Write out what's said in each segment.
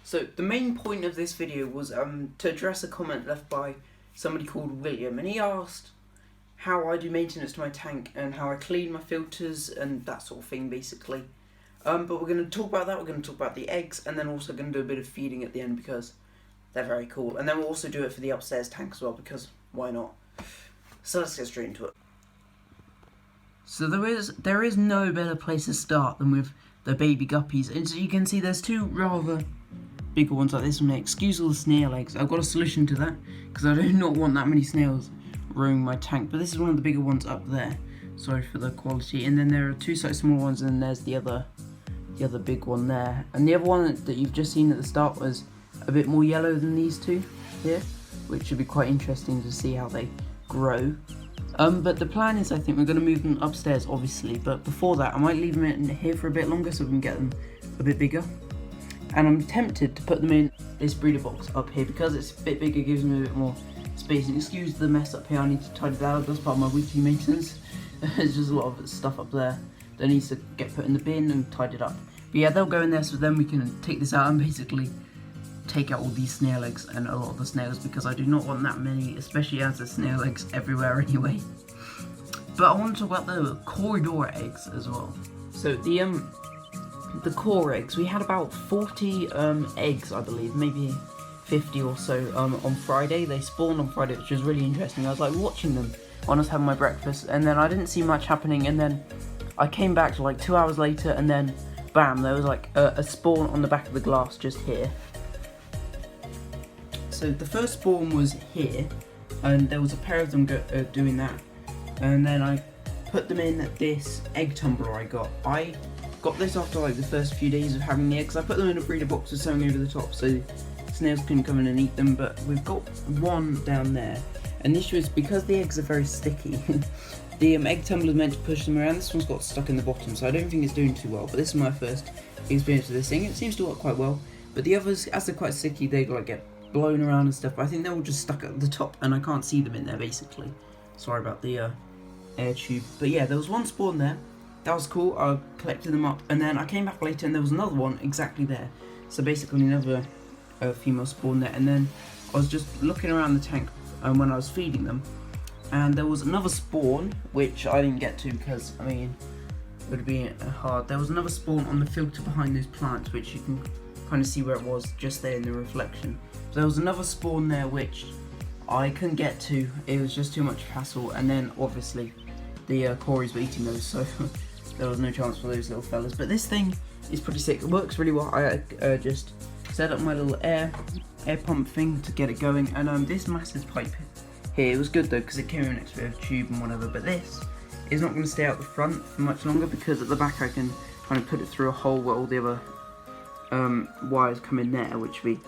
So the main point of this video was to address a comment left by somebody called William, and he asked how I do maintenance to my tank and how I clean my filters and that sort of thing basically. But we're going to talk about that, we're going to talk about the eggs, and then also going to do a bit of feeding at the end because they're very cool. And then we'll also do it for the upstairs tank as well because why not? So let's get straight into it. So there is no better place to start than with the baby guppies. And so you can see there's two rather bigger ones like this one. Excuse all the snail eggs. I've got a solution to that because I do not want that many snails ruining my tank. But this is one of the bigger ones up there. Sorry for the quality. And then there are two slightly small ones, and then there's the other big one there. And the other one that you've just seen at the start was a bit more yellow than these two here, which should be quite interesting to see how they grow. But the plan is, I think we're going to move them upstairs, obviously. But before that, I might leave them in here for a bit longer so we can get them a bit bigger. And I'm tempted to put them in this breeder box up here because it's a bit bigger, gives me a bit more space. And excuse the mess up here, I need to tidy that up. That's part of my weekly maintenance. There's just a lot of stuff up there that needs to get put in the bin and tidied up. But yeah, they'll go in there so then we can take this out and basically take out all these snail eggs and a lot of the snails because I do not want that many, especially as there's snail eggs everywhere anyway. But I want to talk about the Corydora eggs as well. So the core eggs, we had about 40 eggs, I believe, maybe 50 or so on Friday. They spawned on Friday, which was really interesting. I was like watching them when I was having my breakfast, and then I didn't see much happening, and then I came back like 2 hours later, and then bam, there was like a spawn on the back of the glass just here. So the first spawn was here, and there was a pair of them doing that, and then I put them in this egg tumbler I got. I got this after like the first few days of having the eggs. I put them in a breeder box with something over the top so snails couldn't come in and eat them, but we've got one down there, and the issue is because the eggs are very sticky, the egg tumbler is meant to push them around. This one's got stuck in the bottom, so I don't think it's doing too well, but this is my first experience with this thing. It seems to work quite well, but the others, as they're quite sticky, they like get blown around and stuff, but I think they're all just stuck at the top and I can't see them in there basically. Sorry about the air tube. But yeah, there was one spawn there. That was cool. I collected them up, and then I came back later and there was another one exactly there. So basically another female spawn there, and then I was just looking around the tank when I was feeding them, and there was another spawn which I didn't get to because I mean it would be hard. There was another spawn on the filter behind those plants, which you can kind of see where it was just there in the reflection. So there was another spawn there which I couldn't get to. It was just too much hassle, and then obviously the Corys were eating those, so there was no chance for those little fellas. But this thing is pretty sick. It works really well. I just set up my little air pump thing to get it going, and this massive pipe here, it was good though because it came in next to a tube and whatever. But this is not going to stay out the front for much longer because at the back I can kind of put it through a hole where all the other wires come in there, which would be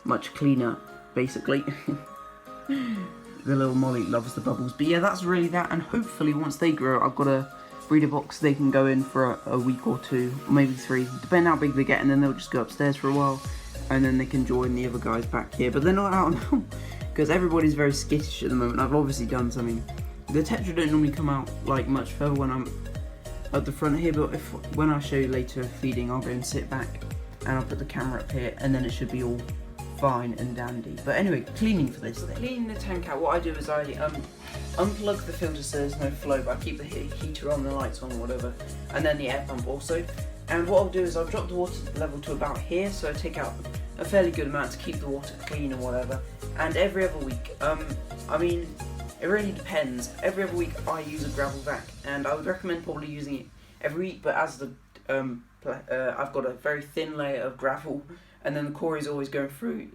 much cleaner basically. The little Molly loves the bubbles. But yeah, that's really that, and hopefully once they grow, I've got a breeder box they can go in for a week or two, or maybe 3, depending how big they get, and then they'll just go upstairs for a while, and then they can join the other guys back here. But they're not out now because everybody's very skittish at the moment. I've obviously done something. The tetra don't normally come out like much further when I'm at the front here, but when I show you later feeding, I'll go and sit back and I'll put the camera up here, and then it should be all fine and dandy. But anyway, cleaning for this thing. Cleaning the tank out, what I do is I unplug the filter so there's no flow, but I keep the heater on, the lights on, whatever, and then the air pump also. And what I'll do is I'll drop the water level to about here, so I take out a fairly good amount to keep the water clean and whatever. And every other week, I mean, it really depends. Every other week I use a gravel vac, and I would recommend probably using it every week, but as the I've got a very thin layer of gravel, and then the Cory's always going through,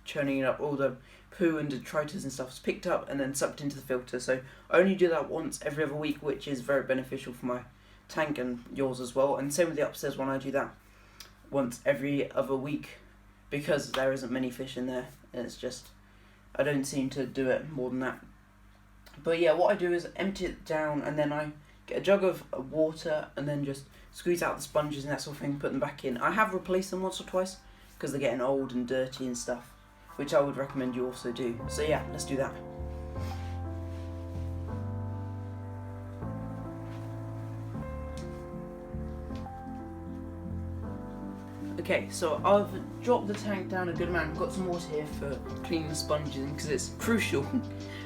churning it up. All the poo and detritus and stuff is picked up and then sucked into the filter. So I only do that once every other week, which is very beneficial for my tank and yours as well. And same with the upstairs one, I do that once every other week because there isn't many fish in there, and it's just, I don't seem to do it more than that. But yeah, what I do is empty it down, and then I get a jug of water and then just squeeze out the sponges and that sort of thing, put them back in. I have replaced them once or twice because they're getting old and dirty and stuff, which I would recommend you also do. So yeah, let's do that. Okay, so I've dropped the tank down a good amount. I've got some water here for cleaning the sponges because it's crucial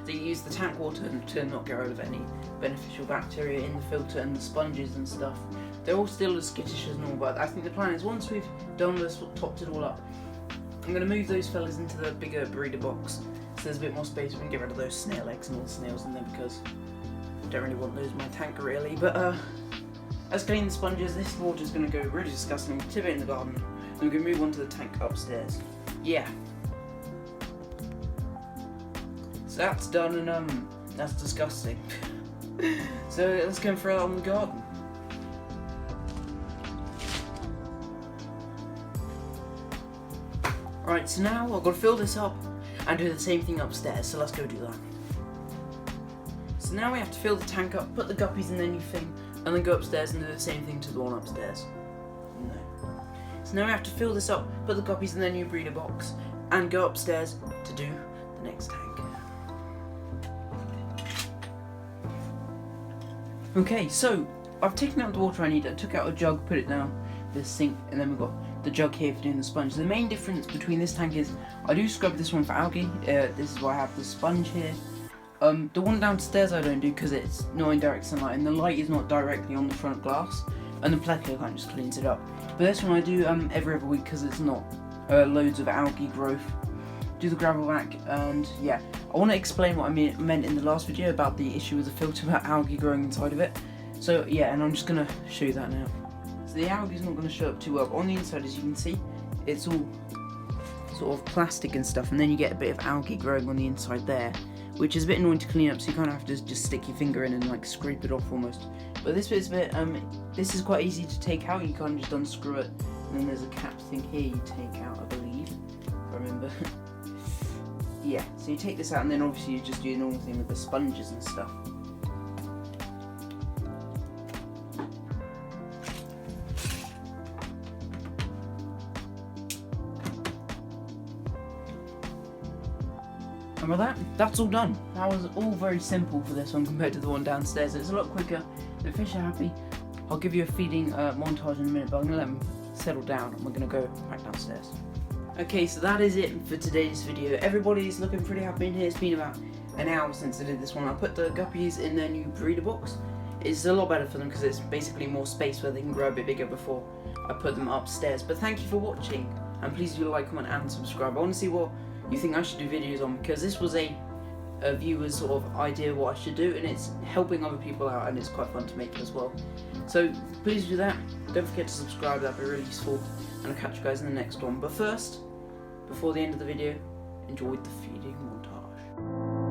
that you use the tank water to not get rid of any beneficial bacteria in the filter and the sponges and stuff. They're all still as skittish as normal, but I think the plan is once we've done this, topped it all up, I'm going to move those fellas into the bigger breeder box so there's a bit more space. We can get rid of those snail eggs and all the snails in there because I don't really want those in my tank really. But let's clean the sponges. This water's going to go really disgusting. Tip it in the garden. And we're going to move on to the tank upstairs. Yeah. So that's done, and that's disgusting. So let's go and throw it out in the garden. Right, so now I've got to fill this up and do the same thing upstairs, so let's go do that. So now we have to fill the tank up, put the guppies in their new thing, and then go upstairs and do the same thing to the one upstairs. No. So now we have to fill this up, put the guppies in their new breeder box, and go upstairs to do the next tank. Okay, so I've taken out the water I need. I took out a jug, put it down the sink, and then we've got the jug here for doing the sponge. The main difference between this tank is I do scrub this one for algae. This is why I have the sponge here. The one downstairs I don't do because it's not in direct sunlight and the light is not directly on the front glass, and the pleco kind of just cleans it up. But this one I do every other week because it's not loads of algae growth. Do the gravel back, and yeah, I want to explain what I meant in the last video about the issue with the filter about algae growing inside of it. So yeah, and I'm just gonna show you that now. So the algae is not going to show up too well. On the inside, as you can see, it's all sort of plastic and stuff, and then you get a bit of algae growing on the inside there, which is a bit annoying to clean up, so you kind of have to just stick your finger in and like scrape it off almost. But this bit's a bit, this is quite easy to take out. You kind of just unscrew it, and then there's a cap thing here you take out, I believe, if I remember. Yeah, so you take this out, and then obviously you just do the normal thing with the sponges and stuff. And with that, that's all done. That was all very simple for this one compared to the one downstairs. It's a lot quicker. The fish are happy. I'll give you a feeding montage in a minute, but I'm going to let them settle down and we're going to go back downstairs. Okay, so that is it for today's video. Everybody's looking pretty happy in here. It's been about an hour since I did this one. I put the guppies in their new breeder box. It's a lot better for them because it's basically more space where they can grow a bit bigger before I put them upstairs. But thank you for watching, and please do like, comment and subscribe. I want to see what you think I should do videos on, because this was a viewer's sort of idea what I should do, and it's helping other people out and it's quite fun to make as well. So please do that. Don't forget to subscribe, that'd be really useful, and I'll catch you guys in the next one. But first, before the end of the video, enjoy the feeding montage.